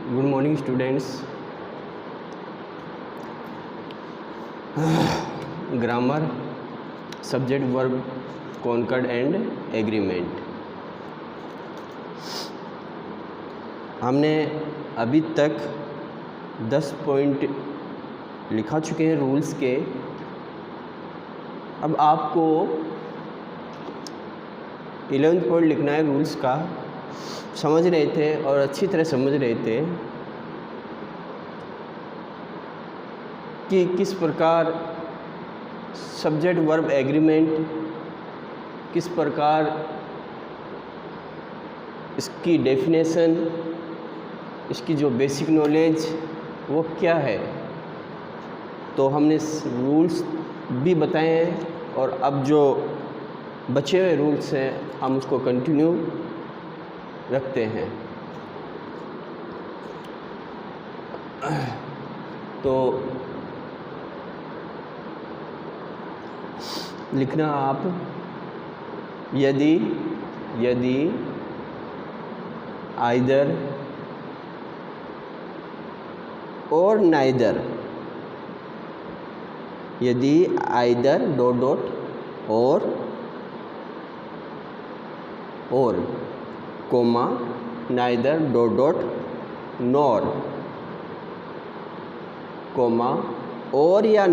Good morning students. Grammar, subject, verb, concord and agreement. हमने अभी तक 10 पॉइंट लिखा चुके हैं रूल्स के। अब आपको 11th पॉइंट लिखना है रूल्स का। समझ रहे थे और अच्छी तरह समझ रहे थे कि किस प्रकार सब्जेक्ट वर्ब एग्रीमेंट, किस प्रकार इसकी डेफिनेशन, इसकी जो बेसिक नॉलेज वो क्या है। तो हमने रूल्स भी बताए हैं और अब जो बचे हुए रूल्स हैं हम उसको कंटिन्यू रखते हैं। तो लिखना आप, यदि आइदर और नाइदर, यदि आइदर डॉट डॉट और comma neither dot dot nor, comma और या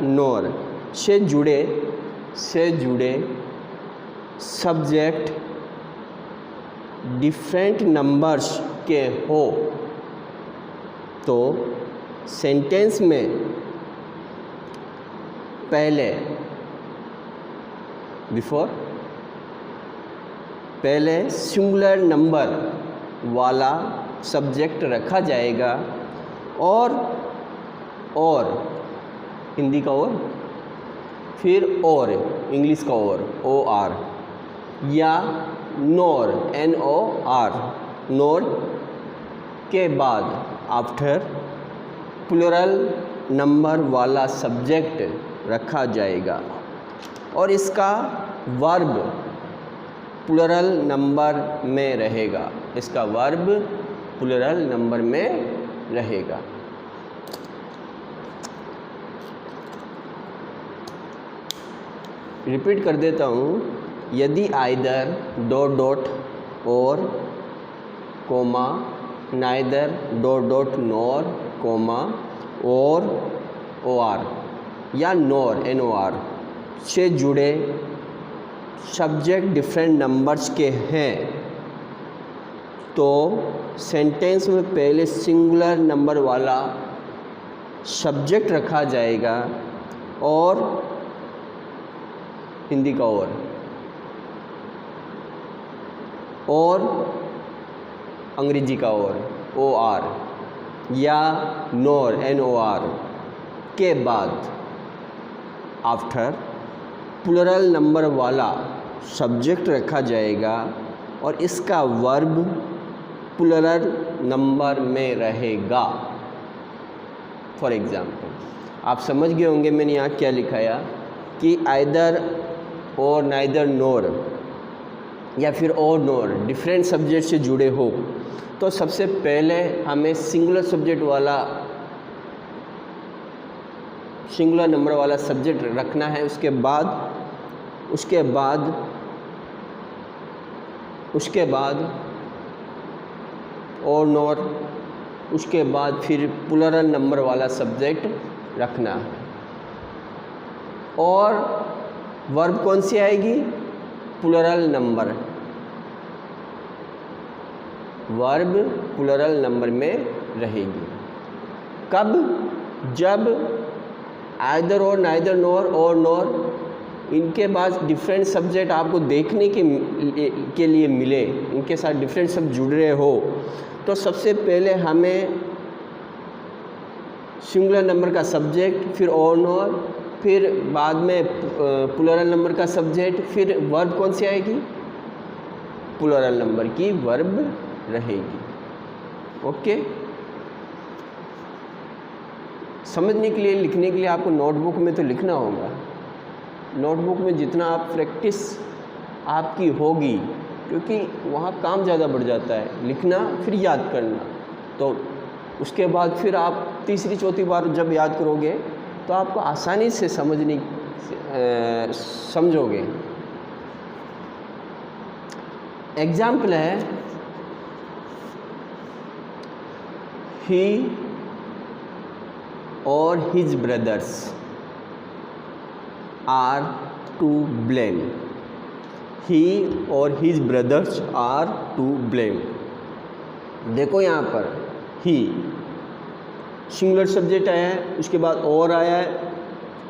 नॉर से जुड़े सब्जेक्ट डिफरेंट नंबर्स के हो तो सेंटेंस में पहले सिंगुलर नंबर वाला सब्जेक्ट रखा जाएगा और हिंदी का और, फिर और इंग्लिश का और या नॉर नॉर के बाद आफ्टर प्लूरल नंबर वाला सब्जेक्ट रखा जाएगा और इसका वर्ब प्लूरल नंबर में रहेगा। रिपीट कर देता हूँ, यदि आइदर डॉट डॉट और comma neither dot dot nor comma और या नॉर से जुड़े सब्जेक्ट डिफरेंट नंबर्स के हैं तो सेंटेंस में पहले सिंगुलर नंबर वाला सब्जेक्ट रखा जाएगा और हिंदी का और अंग्रेजी का और या नॉर के बाद आफ्टर प्लूरल नंबर वाला सब्जेक्ट रखा जाएगा और इसका वर्ब प्लूरल नंबर में रहेगा। फॉर एग्जाम्पल, आप समझ गए होंगे मैंने यहाँ क्या लिखाया कि आइदर और नाइदर नॉर या फिर और नॉर डिफरेंट सब्जेक्ट से जुड़े हो तो सबसे पहले हमें सिंगुलर नंबर वाला सब्जेक्ट रखना है। उसके बाद और नॉर, उसके बाद फिर प्लूरल नंबर वाला सब्जेक्ट रखना है। और वर्ब कौन सी आएगी? Plural number. Verb plural number में रहेगी। कब? जब आइदर और नाइदर नॉर और नॉर इनके पास डिफरेंट सब्जेक्ट आपको देखने के लिए मिले, इनके साथ डिफरेंट सब जुड़ रहे हो तो सबसे पहले हमें सिंगुलर नंबर का सब्जेक्ट, फिर और नॉर, फिर बाद में प्लूरल नंबर का सब्जेक्ट, फिर वर्ब कौन सी आएगी? प्लूरल नंबर की वर्ब रहेगी। ओके, समझने के लिए, लिखने के लिए आपको नोटबुक में तो लिखना होगा। नोटबुक में जितना आप प्रैक्टिस आपकी होगी क्योंकि वहाँ काम ज़्यादा बढ़ जाता है, लिखना फिर याद करना। तो उसके बाद फिर आप तीसरी चौथी बार जब याद करोगे तो आपको आसानी से समझोगे। एग्जाम्पल है, he or his brothers are to blame. He or his brothers are to blame. देखो यहाँ पर ही सिंगुलर सब्जेक्ट आया है, उसके बाद और आया है,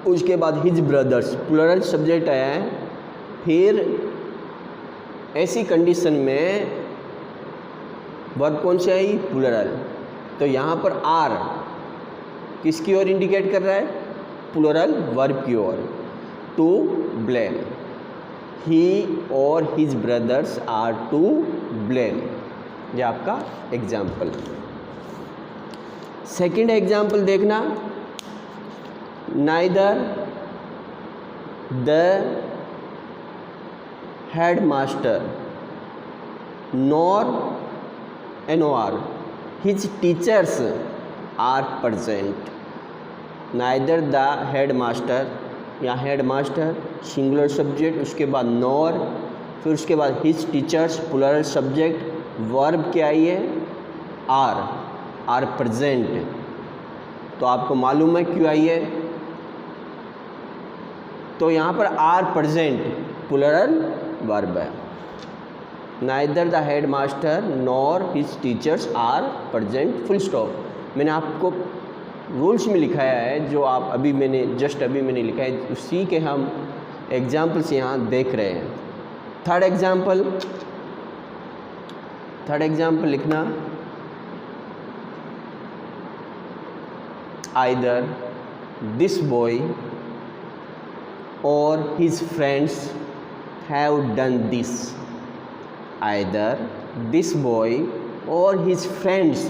उसके बाद हिज ब्रदर्स प्लूरल सब्जेक्ट आया है। फिर ऐसी कंडीशन में वर्ब कौन सी आई? प्लूरल। तो यहाँ पर आर किसकी ओर इंडिकेट कर रहा है? प्लूरल वर्ब की ओर, to blame. He or his brothers are to blame. ये आपका एग्जाम्पल। सेकंड एग्जाम्पल देखना, neither the headmaster nor NOR his teachers are present. Neither the headmaster, या हेडमास्टर सिंगुलर सब्जेक्ट, उसके बाद नॉर, फिर उसके बाद his teachers plural subject, verb क्या आई है? Are present. तो आपको मालूम है क्यों आई है? तो यहाँ पर आर प्रेजेंट प्लूरल वर्ब है। Neither the headmaster nor his teachers are present, full stop. मैंने आपको रूल्स में लिखाया है, जो आप अभी मैंने लिखा है, उसी के हम एग्जाम्पल्स यहाँ देख रहे हैं। थर्ड एग्जाम्पल लिखना, either this boy or his friends have done this. Either this boy or his friends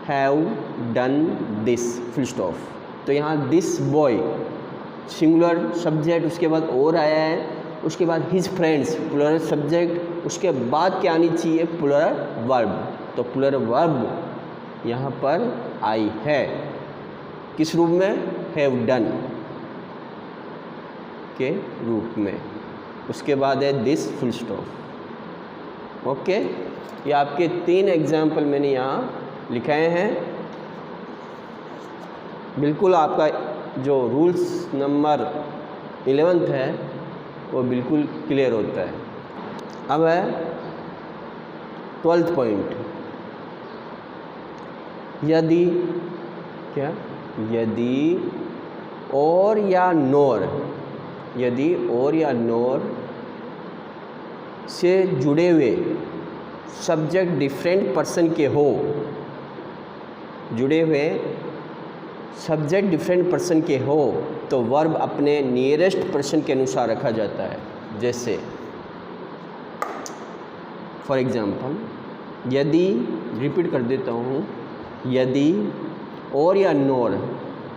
have done this, full stop. तो यहाँ दिस बॉय सिंगुलर सब्जेक्ट, उसके बाद और आया है, उसके बाद हिज फ्रेंड्स प्लूरल सब्जेक्ट, उसके बाद क्या आनी चाहिए? Plural verb. तो प्लूरल वर्ब यहाँ पर आई है, किस रूप में? हैव डन के रूप में। उसके बाद है दिस, फुल स्टॉप। ओके, ये आपके 3 एग्जाम्पल मैंने यहाँ लिखाए हैं। बिल्कुल आपका जो रूल्स नंबर 11 है वो बिल्कुल क्लियर होता है। अब है 12th पॉइंट, यदि और या नोर, यदि और या नोर से जुड़े हुए सब्जेक्ट डिफरेंट पर्सन के हो, जुड़े हुए सब्जेक्ट डिफरेंट पर्सन के हो, तो वर्ब अपने नियरेस्ट पर्सन के अनुसार रखा जाता है। जैसे फॉर एग्जांपल, यदि, रिपीट कर देता हूँ, यदि और या नोर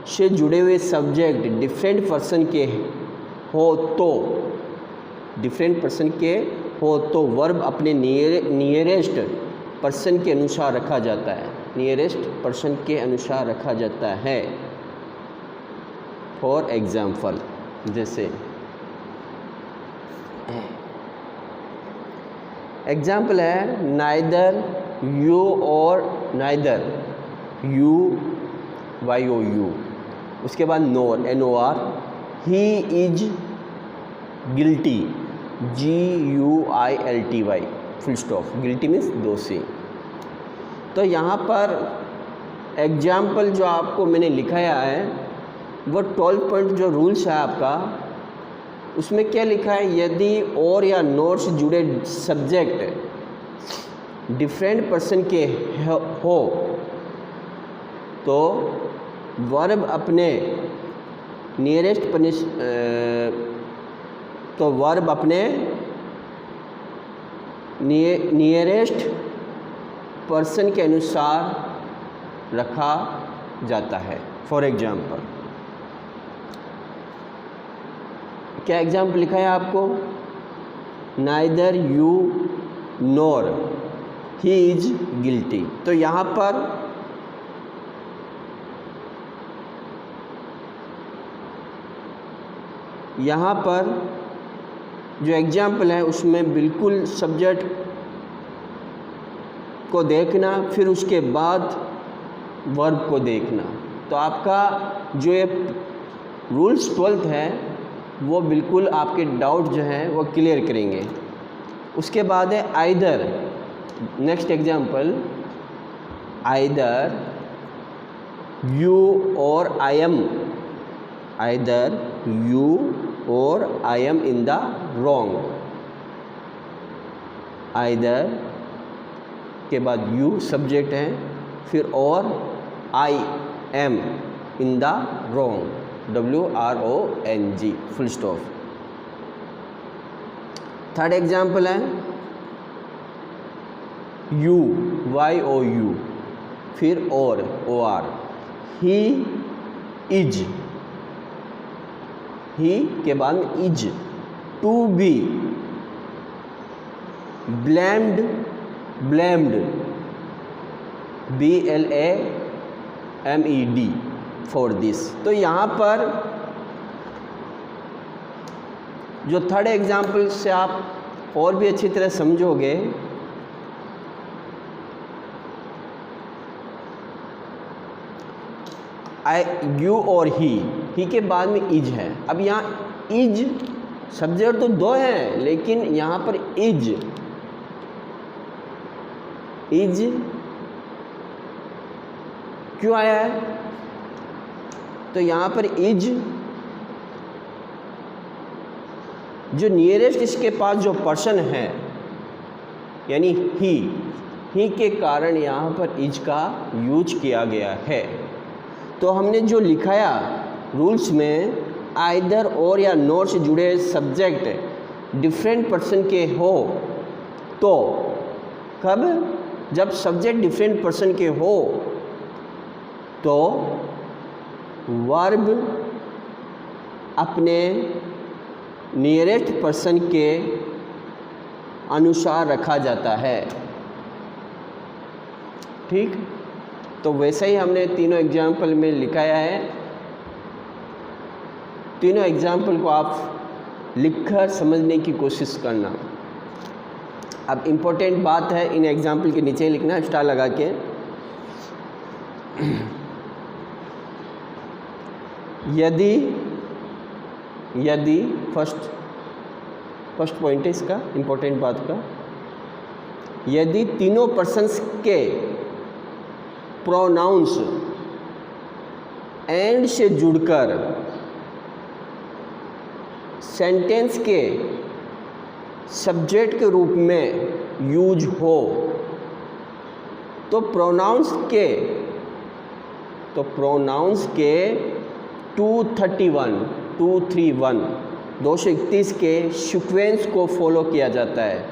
से जुड़े हुए सब्जेक्ट डिफरेंट पर्सन के हो तो, डिफरेंट पर्सन के हो तो वर्ब अपने नियरेस्ट पर्सन के अनुसार रखा जाता है, नियरेस्ट पर्सन के अनुसार रखा जाता है। फॉर एग्जाम्पल, जैसे एग्जाम्पल है, नाइदर यू और नाइदर यू, YOU, उसके बाद नोर, NOR, he is guilty, GUILTY, full stop. Guilty means दोषी। तो यहाँ पर एग्जाम्पल जो आपको मैंने लिखाया है वो 12 पॉइंट जो रूल्स है आपका, उसमें क्या लिखा है? यदि और या नोर से जुड़े सब्जेक्ट डिफरेंट पर्सन के हो तो वर्ब अपने नियरेस्ट नियरेस्ट पर्सन के अनुसार रखा जाता है। फॉर एग्जाम्पल, क्या एग्जाम्पल लिखा है आपको? Neither you NOR he is guilty. तो यहाँ पर जो एग्जाम्पल है उसमें बिल्कुल सब्जेक्ट को देखना, फिर उसके बाद वर्ब को देखना। तो आपका जो ये रूल्स 12th है वो बिल्कुल आपके डाउट जो हैं वो क्लियर करेंगे। उसके बाद है either, next example, either you और आई एम, आइदर यू और I am in the wrong. Either के बाद यू सब्जेक्ट है, फिर और I am in the wrong, WRONG, full stop. Third example है यू, YOU, फिर और OR, ही इज, ही के बाद में is, to be, blamed, blamed, BLAMED for this. तो यहाँ पर जो थर्ड एग्जाम्पल से आप और भी अच्छी तरह समझोगे, यू और ही के बाद में इज है। अब यहाँ इज सब्जेक्ट तो दो हैं, लेकिन यहाँ पर इज क्यों आया है? तो यहाँ पर इज जो नियरेस्ट इसके पास जो पर्सन है यानी ही के कारण यहाँ पर इज का यूज किया गया है। तो हमने जो लिखाया रूल्स में, आइदर और या नॉर से जुड़े सब्जेक्ट डिफरेंट पर्सन के हो, तो कब? जब सब्जेक्ट डिफरेंट पर्सन के हो तो वर्ब अपने नियरेस्ट पर्सन के अनुसार रखा जाता है। ठीक, तो वैसे ही हमने तीनों एग्जाम्पल में लिखाया है। तीनों एग्जाम्पल को आप लिखकर समझने की कोशिश करना। अब इम्पोर्टेंट बात है, इन एग्जाम्पल के नीचे लिखना स्टार लगा के। यदि फर्स्ट पॉइंट है इसका, इम्पोर्टेंट बात का, यदि तीनों पर्सन्स के प्रोनाउंस एंड से जुड़कर सेंटेंस के सब्जेक्ट के रूप में यूज हो, तो प्रोनाउंस के 231 के सीक्वेंस को फॉलो किया जाता है।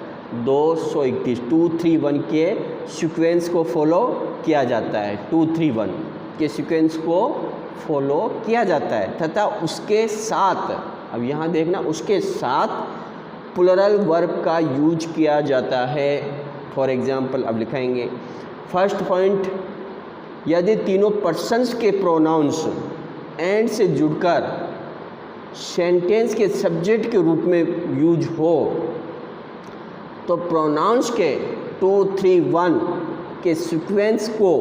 231 के सीक्वेंस को फॉलो किया जाता है, 231 के सीक्वेंस को फॉलो किया जाता है, तथा उसके साथ, अब यहाँ देखना, उसके साथ प्लुरल वर्ब का यूज किया जाता है। फॉर एग्जाम्पल अब लिखाएंगे फर्स्ट पॉइंट, यदि तीनों पर्सन्स के प्रोनाउंस एंड से जुड़कर सेंटेंस के सब्जेक्ट के रूप में यूज हो, तो प्रोनाउंस के 231 के सीक्वेंस को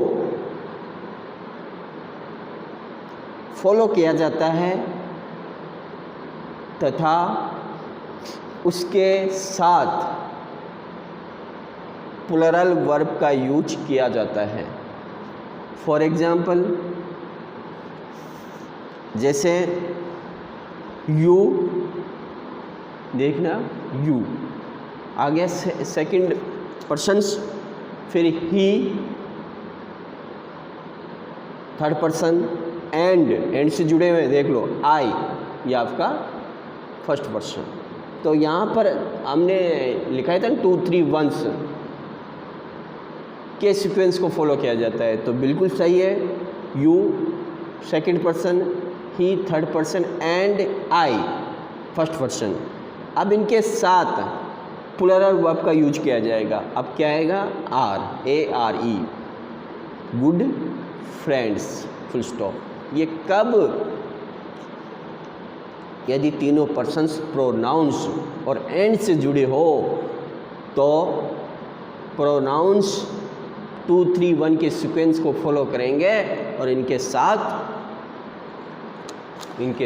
फॉलो किया जाता है तथा उसके साथ प्लुरल वर्ब का यूज किया जाता है। फॉर एग्जाम्पल, जैसे यू, देखना यू आ गया सेकंड पर्सन्स, फिर ही थर्ड पर्सन, एंड से जुड़े हुए देख लो आई, ये आपका फर्स्ट पर्सन। तो यहाँ पर हमने लिखा था 231 के सीक्वेंस को फॉलो किया जाता है, तो बिल्कुल सही है। You second person, he third person, and I first person. अब इनके साथ प्लूरल वर्ब का यूज किया जाएगा। अब क्या आएगा? Are, ARE, good friends, full stop. ये कब? यदि तीनों पर्सन्स प्रोनाउंस और एंड से जुड़े हो तो प्रोनाउंस 2, 3, 1 के सीक्वेंस को फॉलो करेंगे और इनके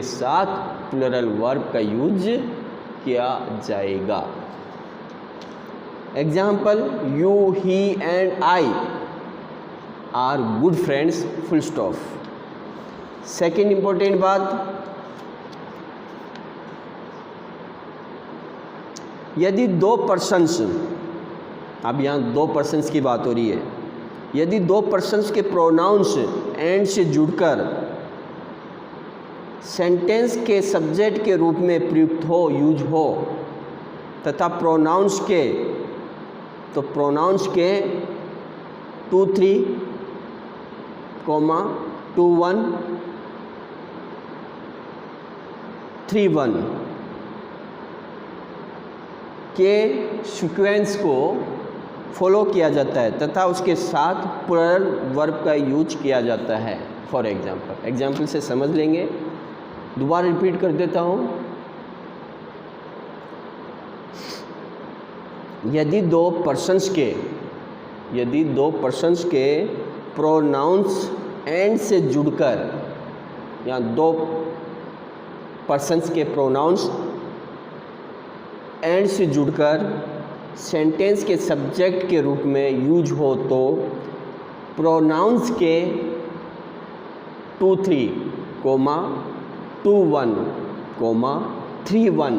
साथ प्लूरल वर्ब का यूज किया जाएगा। Example, you, he and I are good friends, full stop. Second important बात, यदि दो पर्सन्स, अब यहाँ दो पर्सन्स की बात हो रही है, यदि दो पर्सन्स के प्रोनाउंस एंड से जुड़कर सेंटेंस के सब्जेक्ट के रूप में प्रयुक्त हो, यूज हो, तथा प्रोनाउंस के 2, 3, 2, 1, 3, 1 के सीक्वेंस को फॉलो किया जाता है तथा उसके साथ प्लूरल वर्ब का यूज किया जाता है। फॉर एग्जाम्पल से समझ लेंगे, दोबारा रिपीट कर देता हूँ। यदि दो पर्सन्स के प्रोनाउंस एंड से जुड़कर, या दो पर्सन्स के प्रोनाउंस एंड से जुड़कर सेंटेंस के सब्जेक्ट के रूप में यूज हो तो प्रोनाउंस के 2, 3, 2, 1, 3, 1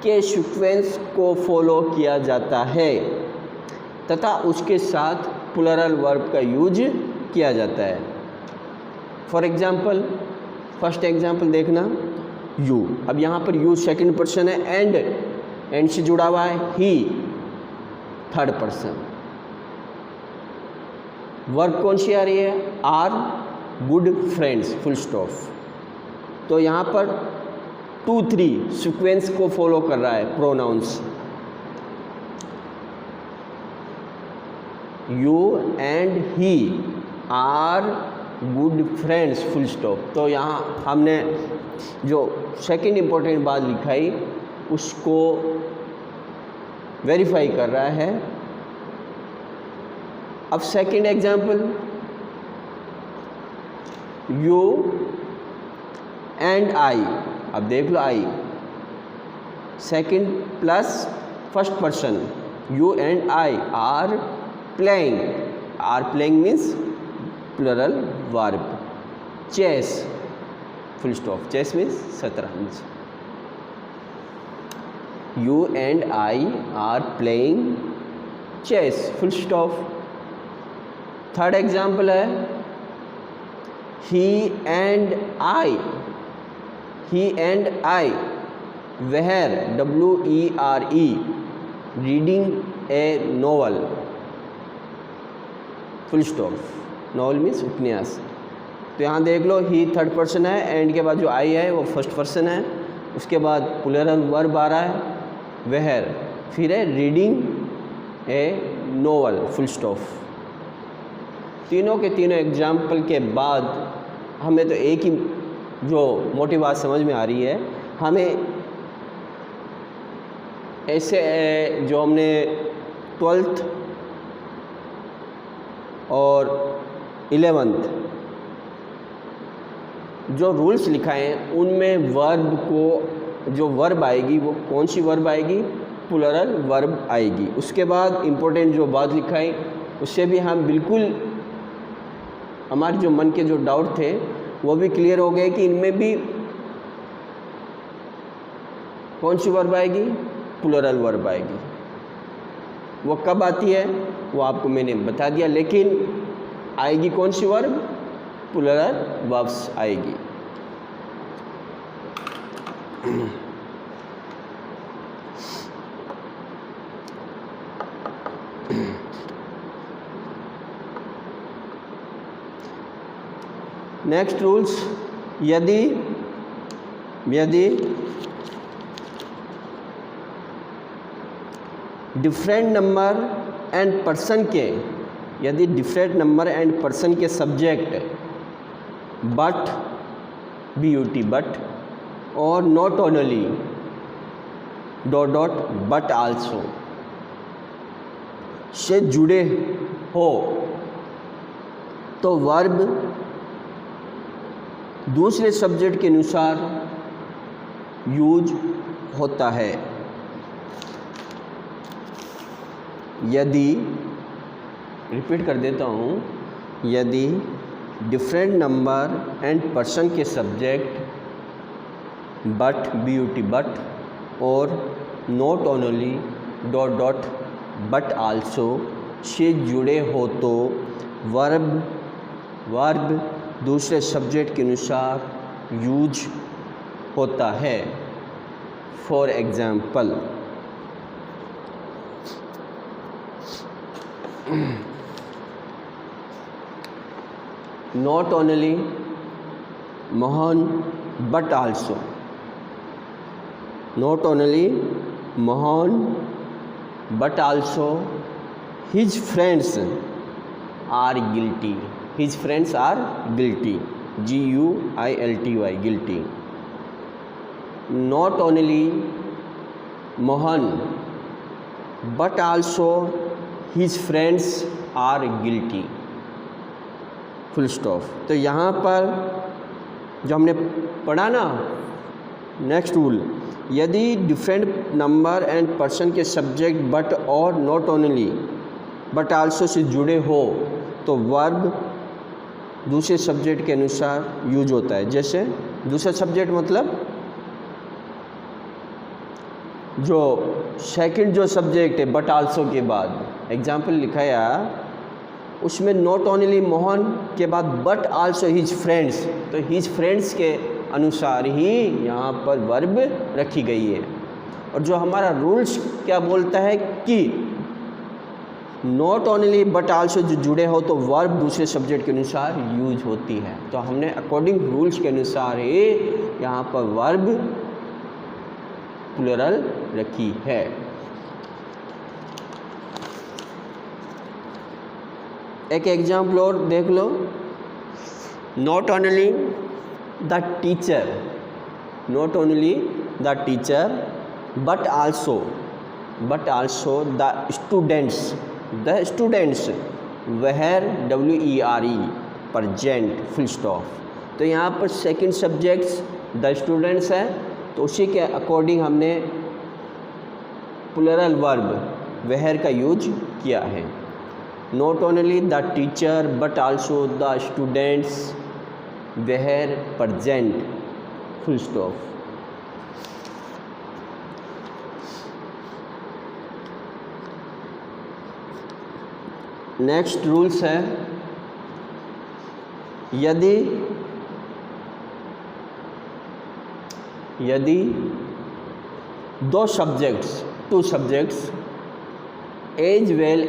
के सीक्वेंस को फॉलो किया जाता है तथा उसके साथ प्लूरल वर्ब का यूज किया जाता है। फॉर एग्जाम्पल, फर्स्ट एग्जाम्पल देखना, यू। अब यहाँ पर यू सेकंड पर्सन है, एंड से जुड़ा हुआ है, ही थर्ड पर्सन। वर्ब कौन सी आ रही है? Are good friends, full stop. तो यहाँ पर 2, 3 सीक्वेंस को फॉलो कर रहा है pronounce. You and he are good friends, full stop. तो यहाँ हमने जो सेकंड इम्पोर्टेंट बात लिखाई उसको वेरीफाई कर रहा है। अब second example, you and I. अब देख लो, I second plus first person, you and I are playing. Are playing means plural verb. Chess, full stop. Chess means शतरंज। You and I are playing chess, full stop। Third example है, he and I were, WERE, reading a novel, full stop। Novel means उपन्यास। तो यहाँ देख लो, ही third person है, and के बाद जो आई है वो फर्स्ट पर्सन है, उसके बाद प्लूरल वर्ब आ रहा है वेयर, फिर है रीडिंग ए नोवेल, फुल स्टॉप। तीनों के तीनों एग्जाम्पल के बाद हमें तो एक ही जो मोटी बात समझ में आ रही है, हमें ऐसे जो हमने 12th और 11th जो रूल्स लिखाए हैं उनमें वर्ब को, जो वर्ब आएगी वो कौन सी वर्ब आएगी? प्लूरल वर्ब आएगी। उसके बाद इम्पोर्टेंट जो बात लिखाई उससे भी हम बिल्कुल, हमारे जो मन के जो डाउट थे वो भी क्लियर हो गए कि इनमें भी कौन सी वर्ब आएगी? प्लूरल वर्ब आएगी। वो कब आती है वो आपको मैंने बता दिया, लेकिन आएगी कौन सी वर्ब? प्लूरल वर्ब्स आएगी। नेक्स्ट रूल्स, यदि डिफरेंट नंबर एंड पर्सन के, यदि डिफरेंट नंबर एंड पर्सन के सब्जेक्ट बट BUT बट और not only dot but also say जुड़े हो तो वर्ब दूसरे सब्जेक्ट के अनुसार यूज होता है। यदि, रिपीट कर देता हूँ, यदि डिफरेंट नंबर एंड पर्सन के सब्जेक्ट बट BUT बट और not only dot but also say जुड़े हो तो वर्ब दूसरे सब्जेक्ट के अनुसार यूज होता है। For example, not only Mohan but also, not only Mohan but also his friends are guilty. His friends are guilty. GUILTY, guilty. Not only Mohan but also his friends are guilty. Full stop. तो यहाँ पर जो हमने पढ़ा ना, next rule, यदि different number and person के subject but और not only but also say जुड़े हो तो वर्ब दूसरे सब्जेक्ट के अनुसार यूज होता है। जैसे दूसरा सब्जेक्ट मतलब जो सेकंड जो सब्जेक्ट है बट आल्सो के बाद, एग्जाम्पल लिखाया उसमें नॉट ओनली मोहन के बाद बट आल्सो हिज फ्रेंड्स, तो हिज फ्रेंड्स के अनुसार ही यहाँ पर वर्ब रखी गई है। और जो हमारा रूल्स क्या बोलता है कि नॉट ओनली बट आल्सो जो जुड़े हो तो वर्ब दूसरे सब्जेक्ट के अनुसार यूज होती है। तो हमने अकॉर्डिंग रूल्स के अनुसार ही यहाँ पर वर्ब प्लूरल रखी है। एक एग्जाम्पल और देख लो, not only the teacher, not only the teacher but also the students were WERE present, full stop. तो यहाँ पर सेकंड सब्जेक्ट्स द स्टूडेंट्स है, तो उसी के अकॉर्डिंग हमने प्लूरल वर्ब वेयर का यूज किया है। Not only the teacher but also the students were present, full stop. Next rules है, यदि दो subjects, two subjects as well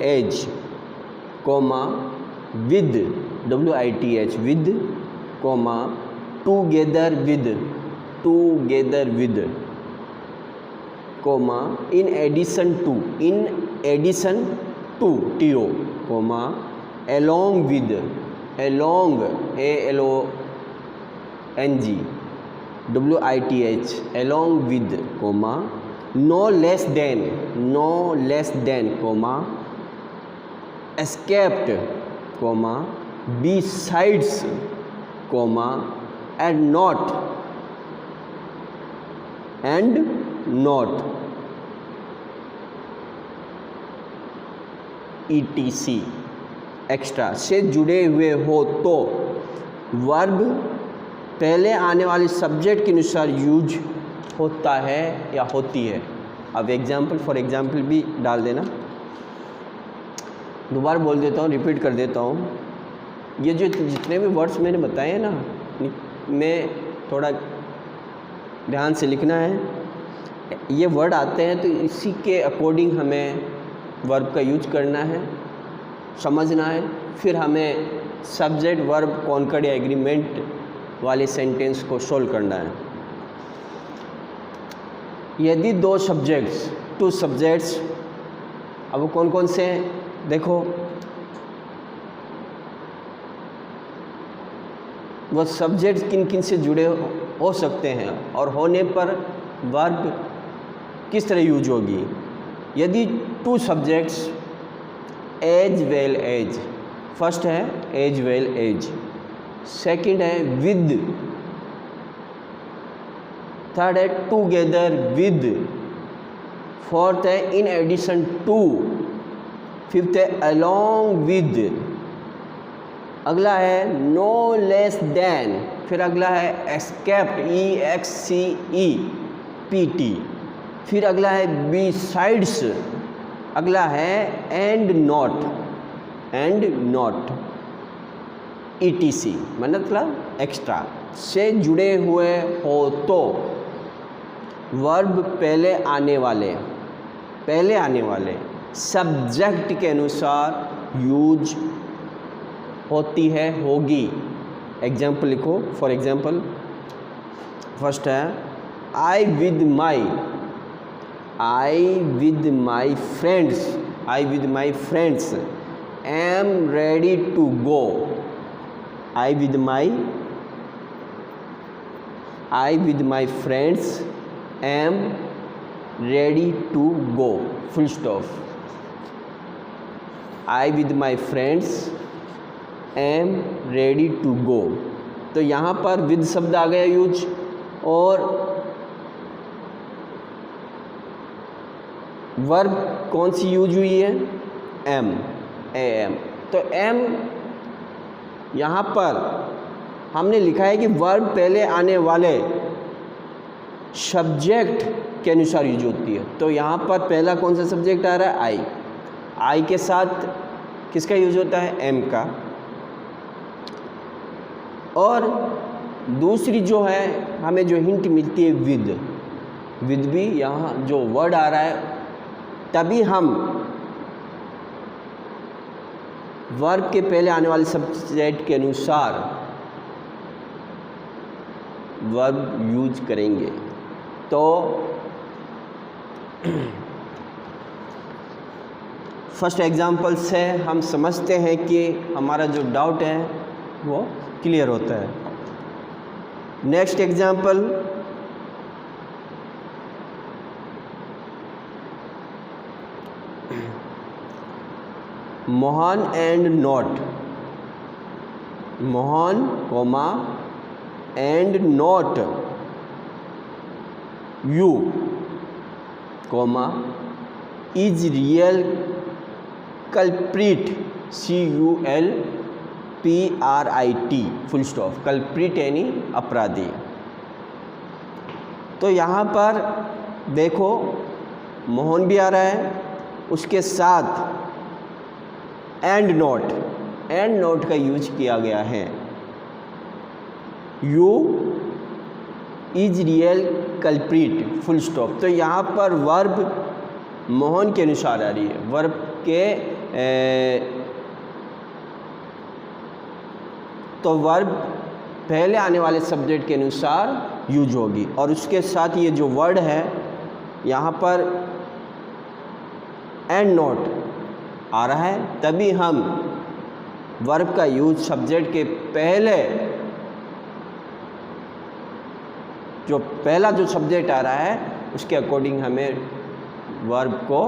as comma with WITH with comma together with comma in addition to TO comma along with ALONG WITH along with comma no less than comma escaped comma besides comma and not ETC extra से जुड़े हुए हो तो verb पहले आने वाले subject के अनुसार यूज होता है या होती है। अब एग्जाम्पल फॉर एग्जाम्पल भी डाल देना। दोबारा बोल देता हूँ, रिपीट कर देता हूँ। ये जो जितने भी वर्ड्स मैंने बताए हैं ना, मैं थोड़ा ध्यान से लिखना है। ये वर्ड आते हैं तो इसी के अकॉर्डिंग हमें वर्ब का यूज करना है, समझना है। फिर हमें सब्जेक्ट वर्ब कॉन्कर्ड या एग्रीमेंट वाले सेंटेंस को सोल्व करना है। यदि दो सब्जेक्ट्स, टू सब्जेक्ट्स, अब वो कौन कौन से हैं देखो, वो सब्जेक्ट किन किन से जुड़े हो सकते हैं और होने पर वर्ब किस तरह यूज होगी। यदि two subjects as well as, first है एज वेल एज, सेकंड है विद, थर्ड है टुगेदर विद, फोर्थ है इन एडिशन टू, फिफ्थ है अलोंग विद, अगला है नो लेस देन, फिर अगला है एक्सेप्ट EXCEPT, फिर अगला है बिसाइड्स, अगला है एंड नॉट ETC, मतलब एक्स्ट्रा से जुड़े हुए हो तो वर्ब पहले आने वाले सब्जेक्ट के अनुसार यूज होती है, होगी। एग्जाम्पल लिखो, फॉर एग्जाम्पल फर्स्ट है I with my friends am ready to go, I with my friends am ready to go, full stop. I with my friends am ready to go, तो यहाँ पर with शब्द आ गया use, और verb कौन सी use हुई है, am, तो am यहाँ पर हमने लिखा है कि वर्ब पहले आने वाले सब्जेक्ट के अनुसार यूज होती है। तो यहाँ पर पहला कौन सा सब्जेक्ट आ रहा है, आई के साथ किसका यूज होता है, एम का। और दूसरी जो है हमें जो हिंट मिलती है विद भी यहाँ जो वर्ड आ रहा है, तभी हम वर्ब के पहले आने वाले सब्जेक्ट के अनुसार वर्ब यूज करेंगे। तो फर्स्ट एग्जांपल से हम समझते हैं कि हमारा जो डाउट है वो क्लियर होता है। Next example, Mohan and not, Mohan comma and not you comma is real culprit CULPRIT full stop, culprit यानी अपराधी। तो यहाँ पर देखो मोहन भी आ रहा है, उसके साथ एंड नोट का यूज किया गया है। You is real culprit full stop, तो यहाँ पर वर्ब मोहन के अनुसार आ रही है, वर्ब के तो वर्ब पहले आने वाले सब्जेक्ट के अनुसार यूज होगी। और उसके साथ ये जो वर्ड है यहाँ पर एंड नोट आ रहा है, तभी हम वर्ब का यूज सब्जेक्ट के पहले जो पहला जो सब्जेक्ट आ रहा है उसके अकॉर्डिंग हमें वर्ब को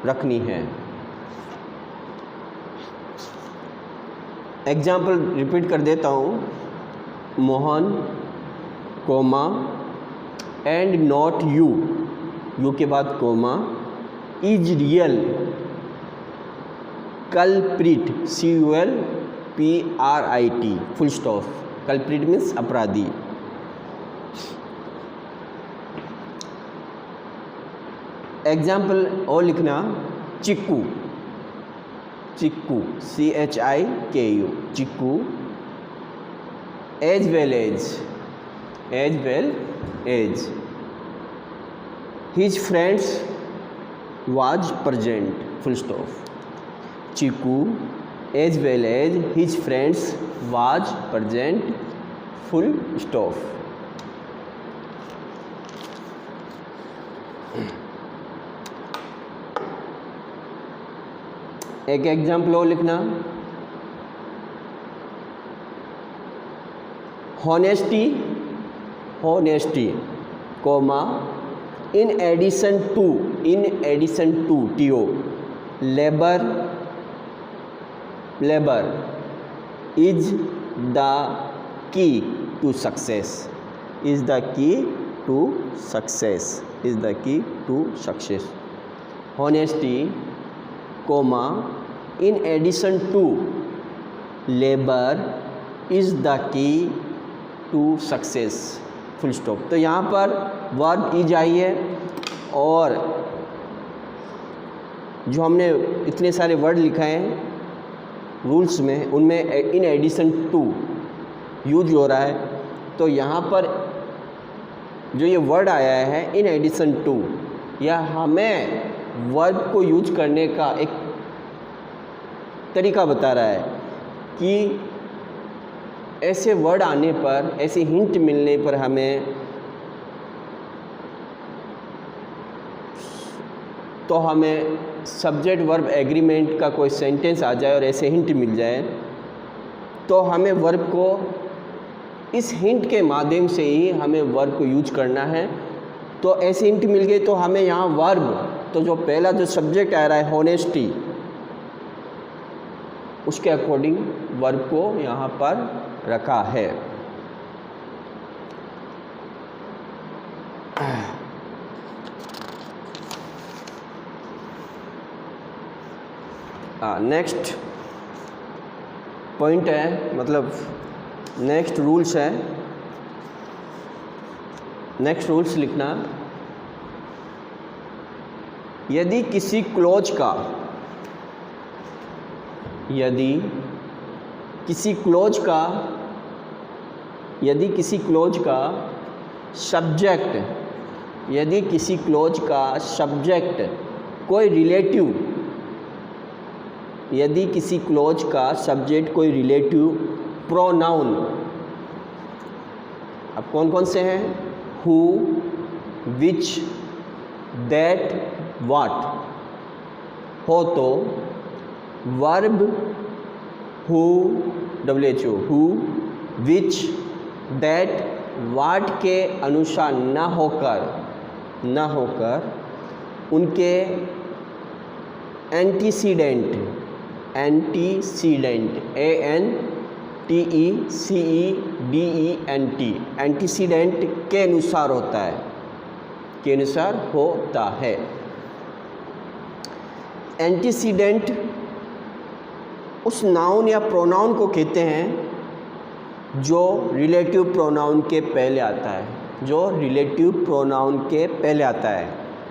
रखनी है। एग्जाम्पल रिपीट कर देता हूँ, Mohan comma and not you के बाद comma is real culprit CULPRIT full stop, culprit means अपराधी। एग्जाम्पल और लिखना, Chikku CHIKU Chikku as well as his friends was present full stop, Chikku as well as his friends was present full stop. एक example और लिखना, honesty, honesty, comma, in addition to, to, labor, labor is the key to success, is the key to success, is the key to success. Honesty, comma, in addition to, labor is the key to success, full stop. तो यहाँ पर verb is I है, और जो हमने इतने सारे word लिखा है रूल्स में, उनमें इन एडिशन टू यूज हो रहा है। तो यहाँ पर जो ये वर्ड आया है इन एडिशन टू, यह हमें वर्ब को यूज करने का एक तरीका बता रहा है कि ऐसे वर्ड आने पर, ऐसे हिंट मिलने पर हमें सब्जेक्ट वर्ब एग्रीमेंट का कोई सेंटेंस आ जाए और ऐसे हिंट मिल जाए, तो हमें वर्ब को इस हिंट के माध्यम से ही हमें वर्ब को यूज करना है। तो ऐसे हिंट मिल गए तो हमें यहाँ वर्ब, तो जो पहला जो सब्जेक्ट आ रहा है होनेस्टी, उसके अकॉर्डिंग वर्ब को यहाँ पर रखा है। नेक्स्ट पॉइंट है, मतलब नेक्स्ट रूल्स है, नेक्स्ट रूल्स लिखना, यदि किसी क्लोज का, यदि किसी क्लोज का सब्जेक्ट, यदि किसी क्लोज का सब्जेक्ट कोई रिलेटिव, यदि किसी क्लोज का सब्जेक्ट कोई रिलेटिव प्रोनाउन, अब कौन कौन से हैं, हु, विच, दैट, व्हाट हो, तो verb who, WHO, who, which, that, what के अनुसार न होकर उनके एंटीसीडेंट, ANTECEDENT, एंटीसीडेंट के अनुसार होता है, के अनुसार होता है। एंटीसीडेंट उस नाउन या प्रोनाउन को कहते हैं जो रिलेटिव प्रोनाउन के पहले आता है, जो रिलेटिव प्रोनाउन के पहले आता है।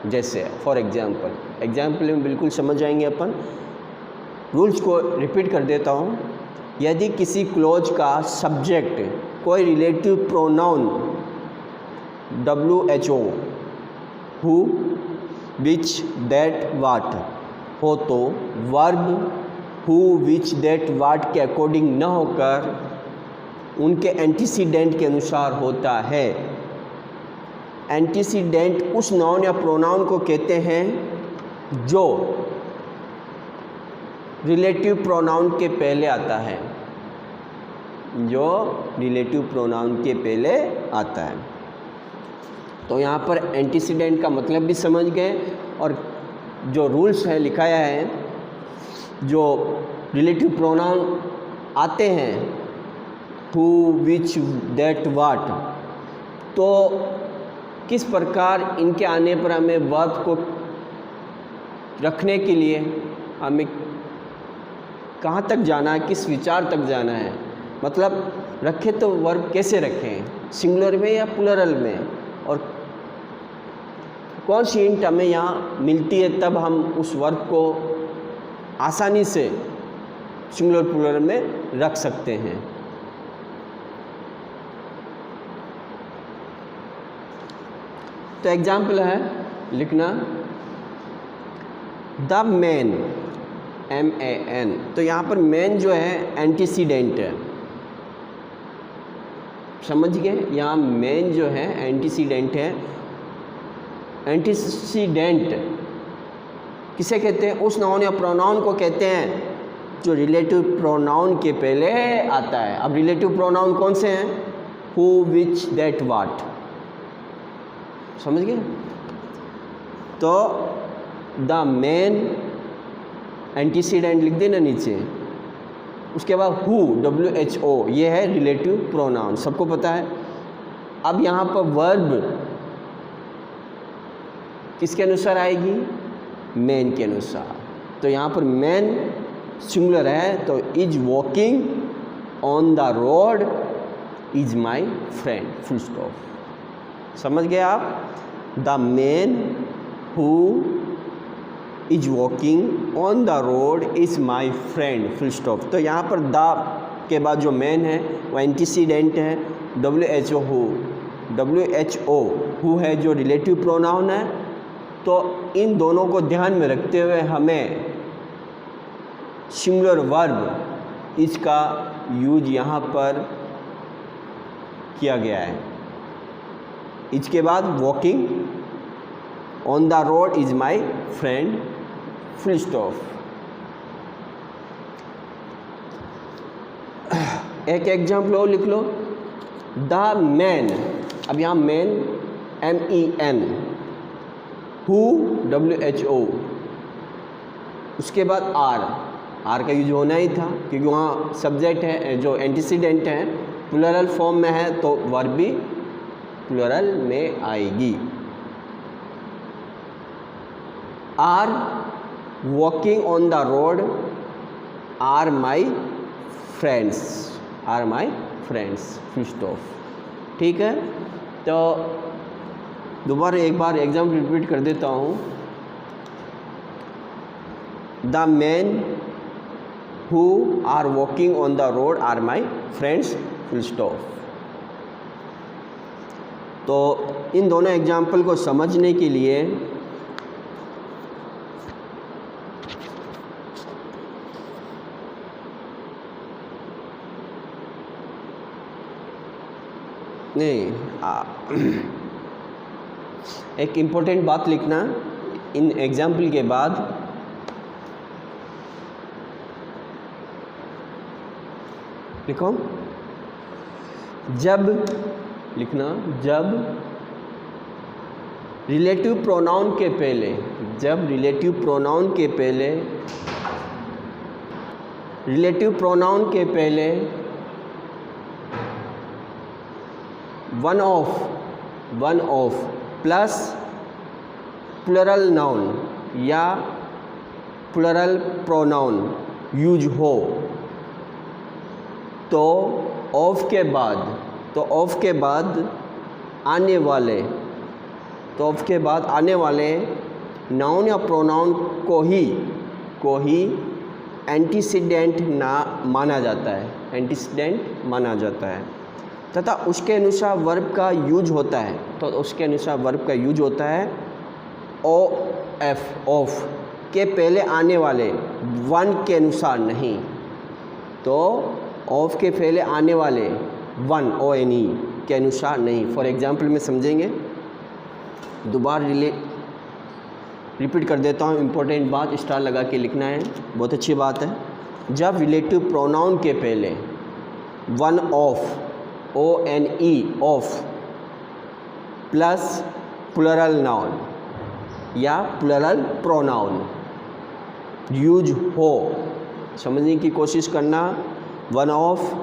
जैसे फॉर एग्जाम्पल में बिल्कुल समझ जाएंगे अपन। रूल्स को रिपीट कर देता हूँ। यदि किसी क्लोज का सब्जेक्ट कोई relative pronoun WHO, who, which, that, what हो, तो verb who, which, that, what के अकॉर्डिंग न होकर उनके एंटीसीडेंट के अनुसार होता है। एंटीसीडेंट उस नाउन या प्रोनाउन को कहते हैं जो रिलेटिव प्रोनाउन के पहले आता है, जो रिलेटिव प्रोनाउन के पहले आता है। तो यहाँ पर एंटीसीडेंट का मतलब भी समझ गए, और जो रूल्स है लिखाया है, जो रिलेटिव प्रोनाउन आते हैं हु, विच, दैट, वाट, तो किस प्रकार इनके आने पर हमें वर्ब को रखने के लिए हमें कहाँ तक जाना है, किस विचार तक जाना है, मतलब रखें तो वर्ब कैसे रखें, सिंगुलर में या प्लूरल में, और कौन सी हिंट हमें यहाँ मिलती है तब हम उस वर्ब को आसानी से सिंगुलर प्लूरल में रख सकते हैं। तो एग्जाम्पल है लिखना, द मैन, MAN, तो यहाँ पर मैन जो है एंटीसीडेंट है, समझ गए। यहाँ मैन जो है एंटीसीडेंट है। एंटीसीडेंट किसे कहते हैं? उस नाउन या प्रोनाउन को कहते हैं जो रिलेटिव प्रोनाउन के पहले आता है। अब रिलेटिव प्रोनाउन कौन से हैं? हु, विच, दैट, व्हाट, समझ गए? तो द मैन एंटीसीडेंट लिख देना नीचे, उसके बाद हु, WHO, ये है रिलेटिव प्रोनाउन, सबको पता है। अब यहाँ पर वर्ब किसके अनुसार आएगी? मैन के अनुसार। तो यहाँ पर मैन सिंगुलर है, तो is walking on the road is my friend, full stop. समझ गए आप? The man who is walking on the road is my friend, full stop. तो यहाँ पर द के बाद जो मैन है वो एंटीसीडेंट है, WHO हु है जो रिलेटिव प्रोनाउन है। तो इन दोनों को ध्यान में रखते हुए हमें सिंगुलर वर्ब इसका यूज यहाँ पर किया गया है। इसके बाद walking on the road is my friend, full stop. एक एग्जाम्पल और लिख लो, द मैन। अब यहाँ मैन MEN, हु WHO, उसके बाद आर का यूज होना ही था क्योंकि वहाँ सब्जेक्ट है जो एंटीसीडेंट है, प्लूरल फॉर्म में है तो वर्ब भी प्लूरल में आएगी। Are walking on the road are my friends, are my friends, full stop. ठीक है, तो दोबारा एक बार एग्जाम्पल रिपीट कर देता हूँ। The man who are walking on the road are my friends, full stop. तो इन दोनों एग्जाम्पल को समझने के लिए एक इम्पोर्टेंट बात लिखना इन एग्जाम्पल के बाद। लिखो, जब लिखना, जब रिलेटिव प्रोनाउन के पहले, जब रिलेटिव प्रोनाउन के पहले, रिलेटिव प्रोनाउन के पहले one of plus plural noun या प्लूरल प्रोनाउन यूज हो तो ऑफ के बाद आने वाले नाउन या प्रोनाउन को ही एंटीसीडेंट माना जाता है, एंटीसीडेंट माना जाता है तथा उसके अनुसार वर्ब का यूज होता है। तो उसके अनुसार वर्ब का यूज होता है OF, ऑफ के पहले आने वाले वन के अनुसार नहीं, तो ऑफ के पहले आने वाले वन ONE के अनुसार नहीं। फॉर एग्जांपल में समझेंगे, दोबारा रिपीट कर देता हूँ, इम्पोर्टेंट बात स्टार लगा के लिखना है, बहुत अच्छी बात है। जब रिलेटिव प्रोनाउन के पहले one of ONE of plus plural noun या प्लूरल प्रोनाउन यूज हो, समझने की कोशिश करना। One of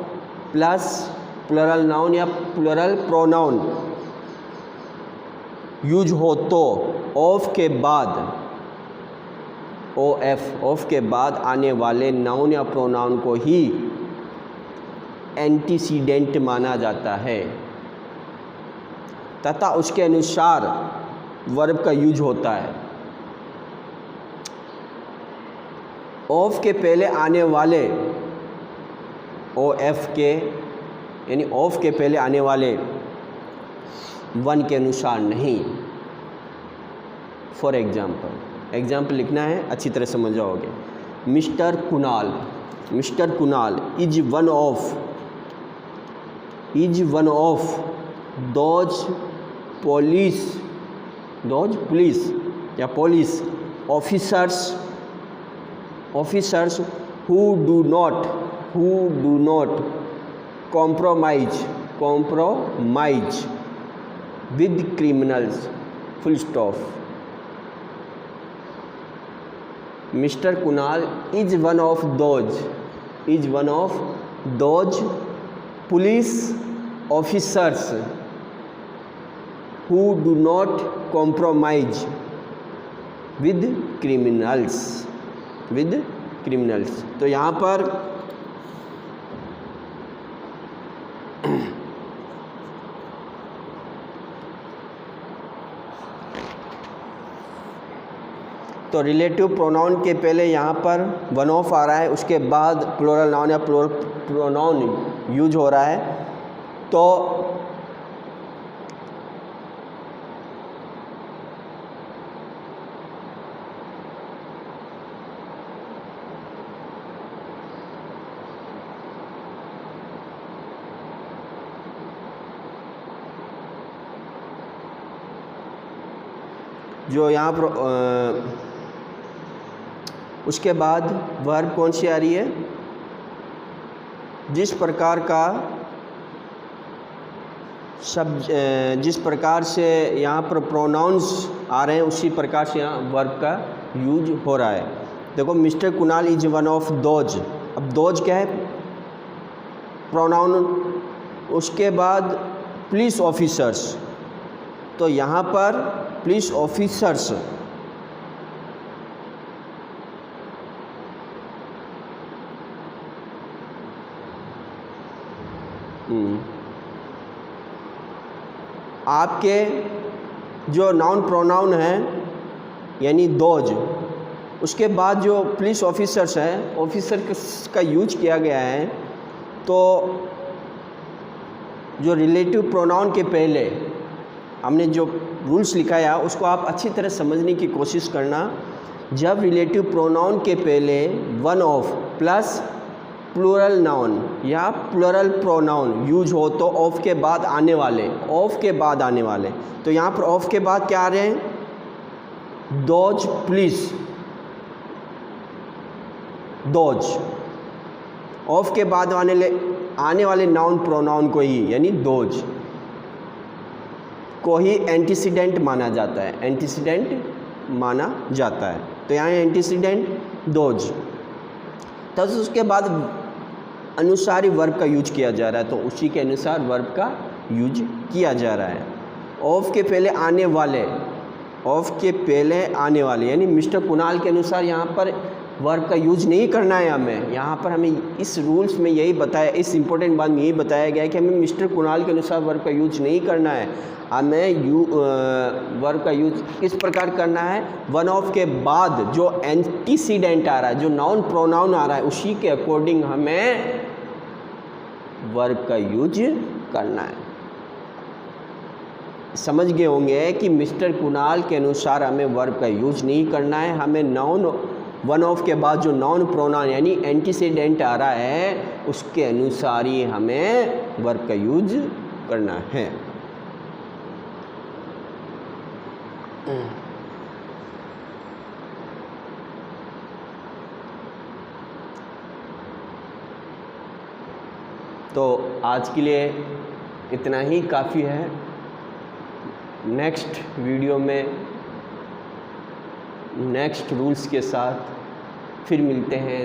plus plural noun या प्लूरल प्रोनाउन यूज हो तो ऑफ के बाद OF, ऑफ के बाद आने वाले नाउन या प्रोनाउन को ही एंटीसीडेंट माना जाता है तथा उसके अनुसार वर्ब का यूज होता है। ऑफ के पहले आने वाले OF के यानी ऑफ के पहले आने वाले वन के अनुसार नहीं। फॉर एग्जाम्पल लिखना है, अच्छी तरह समझ जाओगे। Mister Kunal is one of those police those police या police officers who do not compromise with criminals, full stop. Mr. Kunal is one of those police officers who do not compromise with criminals. तो यहाँ पर तो relative pronoun के पहले यहाँ पर one of आ रहा है, उसके बाद प्लूरल नाउन या प्लूरल प्रोनाउन यूज हो रहा है। तो जो यहाँ पर उसके बाद वर्ब कौन सी आ रही है, जिस प्रकार से यहाँ पर प्रोनाउंस आ रहे हैं उसी प्रकार से यहाँ वर्ब का यूज हो रहा है। देखो mister Kunal is one of those, अब दोज क्या है, प्रोनाउन, उसके बाद पुलिस ऑफिसर्स, तो यहाँ पर पुलिस ऑफिसर्स आपके जो नाउन प्रोनाउन हैं यानी दोज, उसके बाद जो पुलिस ऑफिसर्स हैं, ऑफिसर का यूज किया गया है। तो जो रिलेटिव प्रोनाउन के पहले हमने जो रूल्स लिखाया उसको आप अच्छी तरह समझने की कोशिश करना। जब रिलेटिव प्रोनाउन के पहले one of plus plural noun या प्लूरल प्रोनाउन यूज हो तो ऑफ के बाद आने वाले, तो यहाँ पर ऑफ के बाद क्या आ रहे हैं, दोज पुलिस, दोज, ऑफ के बाद आने वाले नाउन प्रोनाउन को ही यानी दोज को ही एंटीसीडेंट माना जाता है, तो यहाँ एंटीसीडेंट दोज। तब उसके बाद अनुसारी वर्ब का यूज किया जा रहा है, तो उसी के अनुसार वर्ब का यूज किया जा रहा है। ऑफ के पहले आने वाले यानी मिस्टर कुणाल के अनुसार यहाँ पर वर्ब का यूज नहीं करना है हमें। यहाँ पर हमें इस रूल्स में यही बताया, इस इम्पोर्टेंट बात में यही बताया गया है कि हमें मिस्टर कुणाल के अनुसार वर्ब का यूज नहीं करना है। हमें वर्ब का यूज किस प्रकार करना है, वन ऑफ के बाद जो एंटीसीडेंट आ रहा है, जो नाउन प्रोनाउन आ रहा है, उसी के अकॉर्डिंग हमें वर्ब का यूज करना है। समझ गए होंगे कि मिस्टर कुणाल के अनुसार हमें वर्ब का यूज नहीं करना है, हमें नाउन वन ऑफ के बाद जो नाउन प्रोनाउन यानी एंटीसीडेंट आ रहा है उसके अनुसार ही हमें वर्ब का यूज करना है। तो आज के लिए इतना ही काफ़ी है। नेक्स्ट वीडियो में नेक्स्ट रूल्स के साथ फिर मिलते हैं।